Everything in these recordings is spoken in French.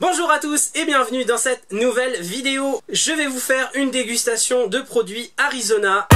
Bonjour à tous et bienvenue dans cette nouvelle vidéo. Je vais vous faire une dégustation de produits Arizona.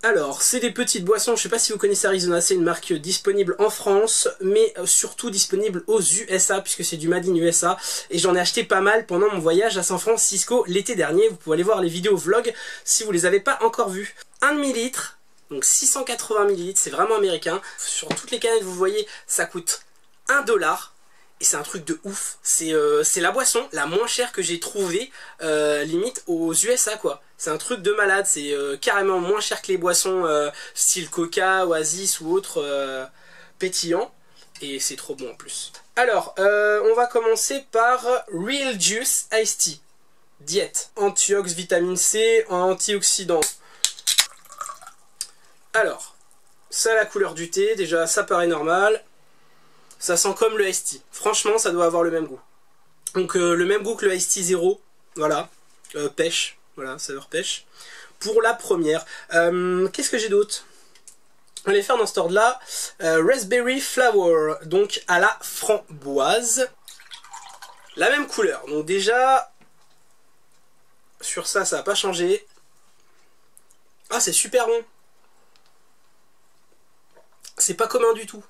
Alors, c'est des petites boissons, je sais pas si vous connaissez Arizona, c'est une marque disponible en France, mais surtout disponible aux USA, puisque c'est du Made in USA, et j'en ai acheté pas mal pendant mon voyage à San Francisco l'été dernier. Vous pouvez aller voir les vidéos vlog si vous les avez pas encore vues. 1 demi-litre, donc 680 ml, c'est vraiment américain. Sur toutes les canettes, vous voyez, ça coûte 1 $. Et c'est un truc de ouf, c'est la boisson la moins chère que j'ai trouvée, limite aux USA quoi. C'est un truc de malade, c'est carrément moins cher que les boissons style Coca, Oasis ou autres pétillants. Et c'est trop bon en plus. Alors, on va commencer par Real Juice Iced Tea. Diète, antiox, vitamine C, antioxydants. Alors, ça a la couleur du thé, déjà ça paraît normal. Ça sent comme le Iced Tea. Franchement, ça doit avoir le même goût. Donc le même goût que le Iced Tea 0. Voilà. Pêche. Voilà, saveur pêche. Pour la première. Qu'est-ce que j'ai d'autre? On va les faire dans cet ordre-là. Raspberry Flower. Donc à la framboise. La même couleur. Donc déjà, sur ça, ça n'a pas changé. Ah, c'est super bon. C'est pas commun du tout.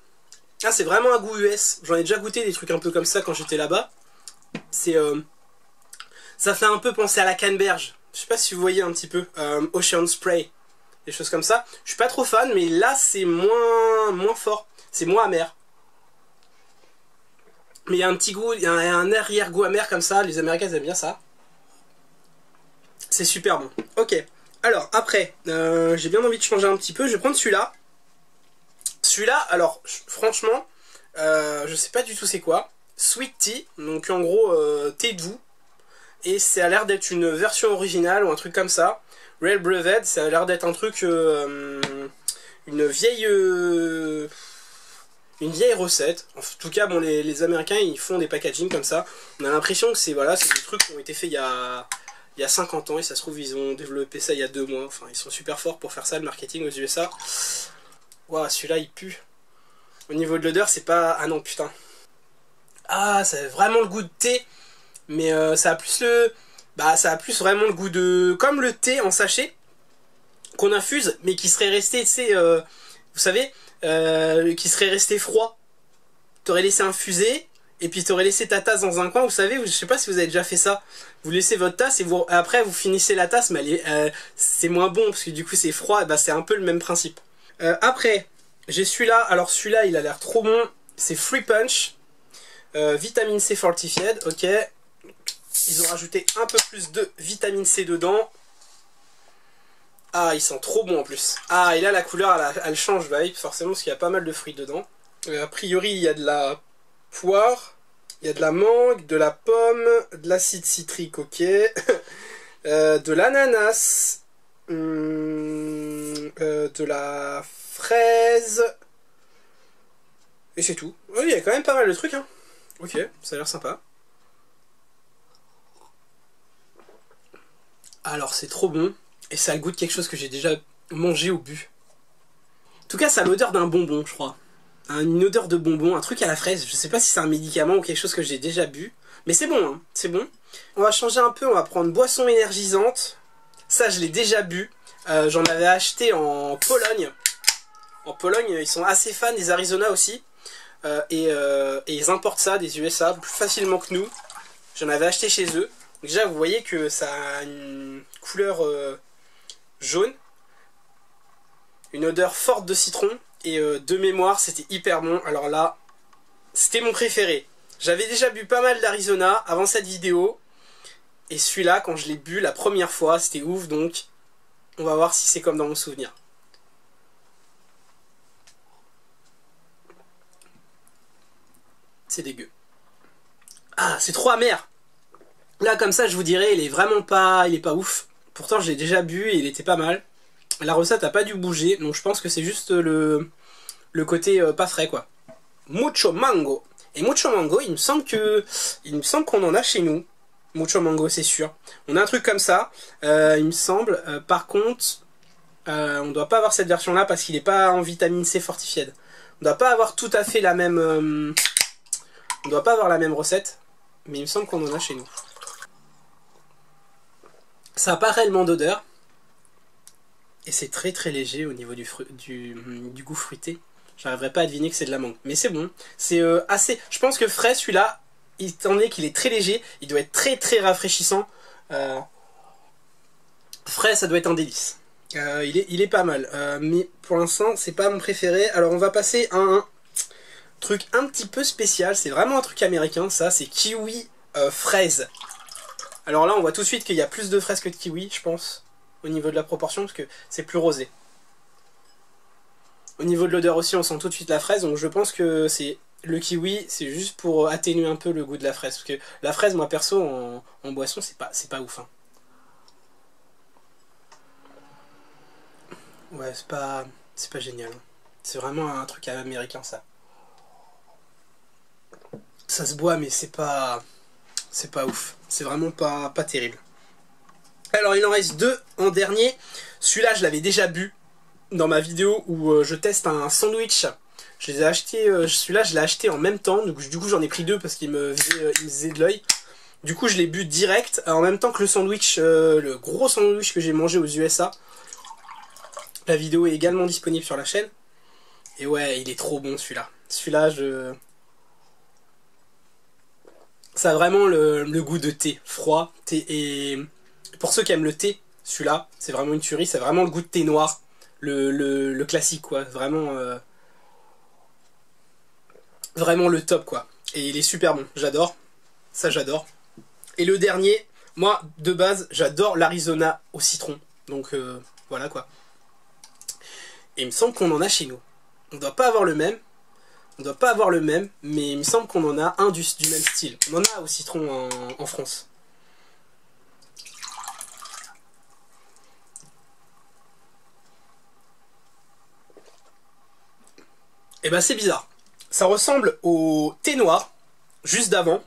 Ah, c'est vraiment un goût US. J'en ai déjà goûté des trucs un peu comme ça quand j'étais là-bas. C'est ça fait un peu penser à la canneberge. Je sais pas si vous voyez un petit peu. Ocean Spray. Des choses comme ça. Je suis pas trop fan, mais là c'est moins fort. C'est moins amer. Mais il y a un petit goût, il y a un arrière-goût amer comme ça. Les Américains aiment bien ça. C'est super bon. Ok. Alors après, j'ai bien envie de changer un petit peu. Je vais prendre celui-là. Celui-là, alors franchement, je sais pas du tout c'est quoi. Sweet Tea, donc en gros thé doux. Et ça a l'air d'être une version originale ou un truc comme ça. Real Brewed, ça a l'air d'être un truc, une vieille recette. En tout cas, bon, les Américains ils font des packaging comme ça. On a l'impression que c'est voilà, c'est des trucs qui ont été faits il y a 50 ans et ça se trouve ils ont développé ça il y a 2 mois. Enfin, ils sont super forts pour faire ça, le marketing aux USA. Waouh, celui-là il pue. Au niveau de l'odeur, c'est pas... Ah non, putain. Ah, ça a vraiment le goût de thé. Mais ça a plus le... Bah, ça a plus vraiment le goût de... Comme le thé en sachet, qu'on infuse, mais qui serait resté, tu sais... vous savez, qui serait resté froid. T'aurais laissé infuser, et puis t'aurais laissé ta tasse dans un coin. Vous savez, je sais pas si vous avez déjà fait ça. Vous laissez votre tasse, et après vous finissez la tasse, mais c'est moins bon, parce que du coup c'est froid. Bah, c'est un peu le même principe. Après, j'ai celui-là. Alors celui-là, il a l'air trop bon. C'est Free Punch. Vitamine C fortified. Ok. Ils ont rajouté un peu plus de vitamine C dedans. Ah, il sent trop bon en plus. Ah, et là, la couleur, elle change vibe, forcément, parce qu'il y a pas mal de fruits dedans. A priori, il y a de la poire. Il y a de la mangue, de la pomme, de l'acide citrique, ok. De l'ananas. De la fraise. Et c'est tout. Oui, il y a quand même pas mal de trucs, hein. Ok, ça a l'air sympa. Alors c'est trop bon. Et ça a le goût de quelque chose que j'ai déjà mangé ou bu. En tout cas, ça a l'odeur d'un bonbon, je crois. Une odeur de bonbon, un truc à la fraise. Je sais pas si c'est un médicament ou quelque chose que j'ai déjà bu. Mais c'est bon, hein. C'est bon. On va changer un peu, on va prendre boisson énergisante. Ça, je l'ai déjà bu. J'en avais acheté en Pologne. En Pologne, ils sont assez fans des Arizona aussi. Et ils importent ça des USA plus facilement que nous. J'en avais acheté chez eux. Déjà, vous voyez que ça a une couleur jaune. Une odeur forte de citron. Et de mémoire, c'était hyper bon. Alors là, c'était mon préféré. J'avais déjà bu pas mal d'Arizona avant cette vidéo. Et celui-là, quand je l'ai bu la première fois, c'était ouf. Donc, on va voir si c'est comme dans mon souvenir. C'est dégueu. Ah, c'est trop amer. Là, comme ça, je vous dirais, il est vraiment pas... Il est pas ouf. Pourtant, je l'ai déjà bu et il était pas mal. La recette a pas dû bouger. Donc, je pense que c'est juste le côté pas frais, quoi. Mucho mango. Et mucho mango, il me semble qu'on en a chez nous. Mucho mango, c'est sûr. On a un truc comme ça, il me semble. Par contre, on doit pas avoir cette version-là parce qu'il n'est pas en vitamine C fortified. On doit pas avoir tout à fait la même... on doit pas avoir la même recette, mais il me semble qu'on en a chez nous. Ça n'a pas réellement d'odeur. Et c'est très très léger au niveau du goût fruité. J'arriverai pas à deviner que c'est de la mangue. Mais c'est bon. C'est assez... Je pense que frais, celui-là, étant donné qu'il est très léger, il doit être très très rafraîchissant. Frais, ça doit être un délice. Il est pas mal. Mais pour l'instant, c'est pas mon préféré. Alors on va passer à un truc un petit peu spécial. C'est vraiment un truc américain, ça. C'est kiwi fraise. Alors là, on voit tout de suite qu'il y a plus de fraises que de kiwi, je pense. Au niveau de la proportion, parce que c'est plus rosé. Au niveau de l'odeur aussi, on sent tout de suite la fraise. Donc je pense que c'est... Le kiwi, c'est juste pour atténuer un peu le goût de la fraise. Parce que la fraise, moi perso, en boisson, c'est pas ouf. Hein. Ouais, c'est pas génial. C'est vraiment un truc américain, ça. Ça se boit, mais c'est pas ouf. C'est vraiment pas terrible. Alors, il en reste deux en dernier. Celui-là, je l'avais déjà bu dans ma vidéo où je teste un sandwich. Je les ai achetés, celui-là, je l'ai acheté en même temps. Du coup, j'en ai pris deux parce qu'il me faisait de l'œil. Du coup, je l'ai bu direct en même temps que le sandwich, le gros sandwich que j'ai mangé aux USA. La vidéo est également disponible sur la chaîne. Et ouais, il est trop bon celui-là. Celui-là, ça a vraiment le goût de thé froid. Et pour ceux qui aiment le thé, celui-là, c'est vraiment une tuerie. C'est vraiment le goût de thé noir. Le classique, quoi. Vraiment, vraiment le top, quoi. Et il est super bon. J'adore. Ça, j'adore. Et le dernier, moi, de base, j'adore l'Arizona au citron. Donc, voilà, quoi. Et il me semble qu'on en a chez nous. On ne doit pas avoir le même. On doit pas avoir le même, mais il me semble qu'on en a un du même style. On en a au citron en France. Et ben c'est bizarre. Ça ressemble au thé noir, juste d'avant,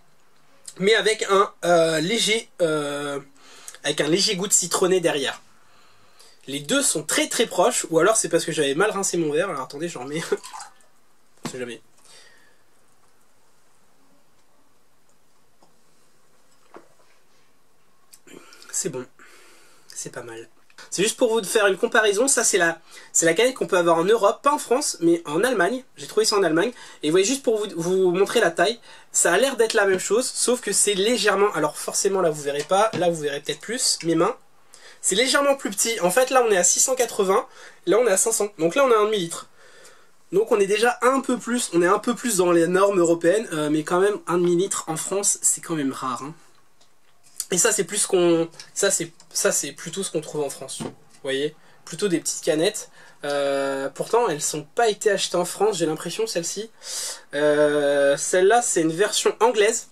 mais avec un léger goût de citronné derrière. Les deux sont très très proches, ou alors c'est parce que j'avais mal rincé mon verre. Alors attendez, j'en remets. On sait jamais. C'est bon. C'est pas mal. C'est juste pour vous faire une comparaison, ça c'est la canette qu'on peut avoir en Europe, pas en France, mais en Allemagne. J'ai trouvé ça en Allemagne. Et vous voyez, juste pour vous montrer la taille, ça a l'air d'être la même chose, sauf que c'est légèrement... Alors forcément là vous verrez pas, là vous verrez peut-être plus, mes mains. C'est légèrement plus petit. En fait là on est à 680, là on est à 500. Donc là on a un demi-litre. Donc on est déjà un peu plus, on est un peu plus dans les normes européennes, mais quand même un demi-litre en France, c'est quand même rare. Hein. Et ça c'est plus qu'on... Ça c'est plutôt ce qu'on trouve en France. Vous voyez, plutôt des petites canettes. Pourtant elles sont pas été achetées en France, j'ai l'impression, celle-ci. Celle-là c'est une version anglaise.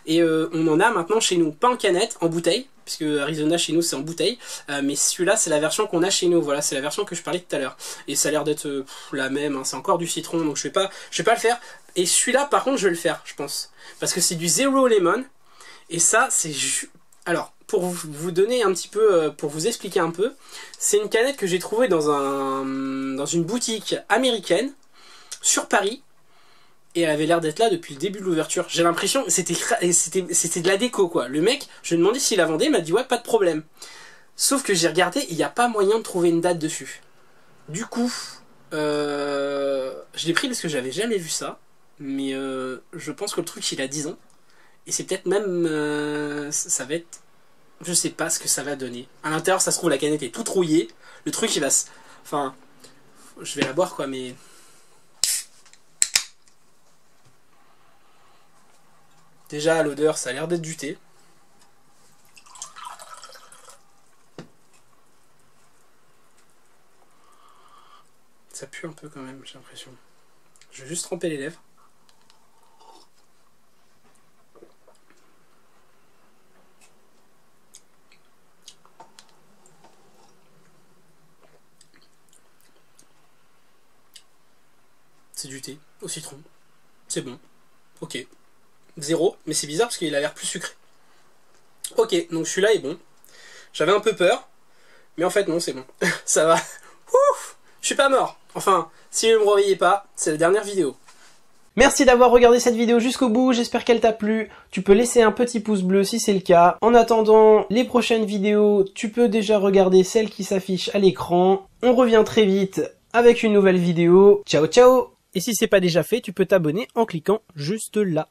Et on en a maintenant chez nous, pas en canette, en bouteille. Puisque Arizona chez nous c'est en bouteille. Mais celui-là c'est la version qu'on a chez nous. Voilà, c'est la version que je parlais tout à l'heure. Et ça a l'air d'être la même, hein. C'est encore du citron, donc je vais pas le faire. Et celui-là par contre je vais le faire, je pense. Parce que c'est du zero lemon. Et ça, c'est... Alors, pour vous donner un petit peu, pour vous expliquer un peu, c'est une canette que j'ai trouvée dans une boutique américaine, sur Paris, et elle avait l'air d'être là depuis le début de l'ouverture. J'ai l'impression, c'était de la déco, quoi. Le mec, je lui ai demandé s'il la vendait, il m'a dit ouais, pas de problème. Sauf que j'ai regardé, il n'y a pas moyen de trouver une date dessus. Du coup, je l'ai pris parce que j'avais jamais vu ça, mais je pense que le truc, il a 10 ans. Et c'est peut-être même... ça va être... Je sais pas ce que ça va donner. À l'intérieur, ça se trouve, la canette est toute rouillée. Le truc, il va se... Enfin... Je vais la boire, quoi, mais... Déjà, à l'odeur, ça a l'air d'être du thé. Ça pue un peu, quand même, j'ai l'impression. Je vais juste tremper les lèvres. C'est du thé, au citron. C'est bon. Ok. Zéro, mais c'est bizarre parce qu'il a l'air plus sucré. Ok, donc celui-là est bon. J'avais un peu peur, mais en fait non, c'est bon. Ça va. Ouf, je suis pas mort. Enfin, si vous ne me réveillez pas, c'est la dernière vidéo. Merci d'avoir regardé cette vidéo jusqu'au bout, j'espère qu'elle t'a plu. Tu peux laisser un petit pouce bleu si c'est le cas. En attendant les prochaines vidéos, tu peux déjà regarder celles qui s'affichent à l'écran. On revient très vite avec une nouvelle vidéo. Ciao ciao! Et si c'est pas déjà fait, tu peux t'abonner en cliquant juste là.